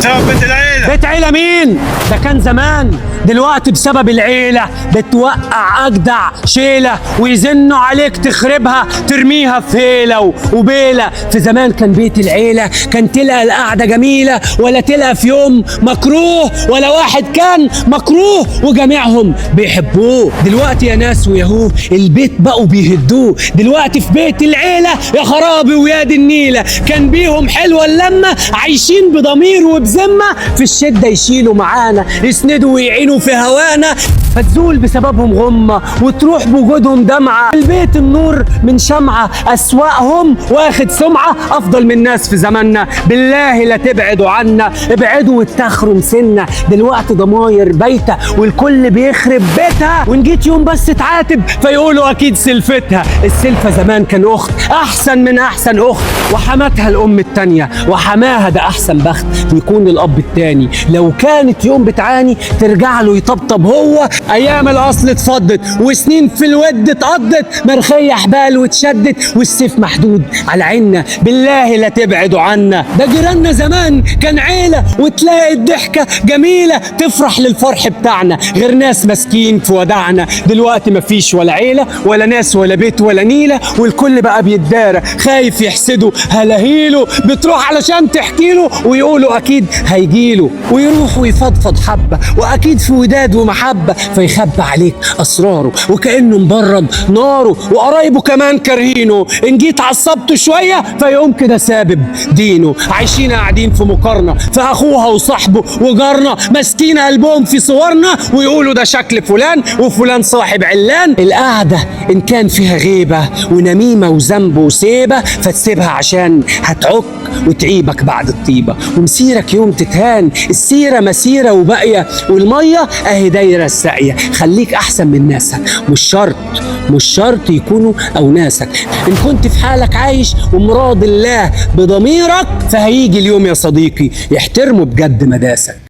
بسبب بيت العيلة. بيت عيلة مين؟ ده كان زمان، دلوقتي بسبب العيلة بتوقع أجدع شيلة ويزنوا عليك تخربها ترميها في هيلة وبيلة. في زمان كان بيت العيلة كان تلقى القعدة جميلة، ولا تلقى في يوم مكروه ولا واحد كان مكروه وجميعهم بيحبوه. دلوقتي يا ناس وياهو البيت بقوا بيهدوه. دلوقتي في بيت العيلة يا خرابي ويا دي النيلة، كان بيهم حلوة اللمة عايشين بضمير وبذمة، في الشدة يشيلوا معانا يسندوا ويعينوا في هوانا، فتزول بسببهم غمة وتروح بوجودهم دمعة. البيت النور من شمعة، أسواقهم واخد سمعة أفضل من ناس في زماننا. بالله لا تبعدوا عنا، ابعدوا واتخروا مسنا. دلوقتي ضماير بايتة والكل بيخرب بيتها، وإن جيت يوم بس تعاتب فيقولوا أكيد سلفتها. السلفة زمان كان أخت أحسن من أحسن أخت، وحماتها الأم التانية، وحماها ده أحسن بخت بيكون الأب التاني. لو كانت يوم بتعاني ترجع له يطبطب هو. ايام الاصل اتفضت وسنين في الود اتقضت، مرخيه حبال واتشدت والسيف محدود على عنا. بالله لا تبعدوا عنا، ده جيراننا زمان كان عيله وتلاقي الضحكه جميله تفرح للفرح بتاعنا، غير ناس مسكين في وداعنا. دلوقتي مفيش ولا عيله ولا ناس ولا بيت ولا نيله، والكل بقى بيتدارى خايف يحسده هلاهيله. بتروح علشان تحكيله ويقولوا اكيد هيجيله، ويروح ويفضفض حبه واكيد في وداد ومحبه، فيخبى عليك اسراره وكانه مبرد ناره. وقرايبه كمان كارهينه، ان جيت عصبته شويه فيقوم كده سابب دينه. عايشين قاعدين في مقارنه في اخوها وصاحبه وجارنا، ماسكين قلبهم في صورنا ويقولوا ده شكل فلان وفلان صاحب علان. القعده ان كان فيها غيبه ونميمه وذنب وسيبه فتسيبها عشان هتعك وتعيبك بعد الطيبه، ومسيرك يوم تتهان. السيره مسيره وباقيه، والميه اهي دايره الساقيه. خليك احسن من ناسك، مش شرط يكونوا او ناسك. ان كنت في حالك عايش ومراض الله بضميرك، فهيجي اليوم يا صديقي يحترموا بجد مداسك.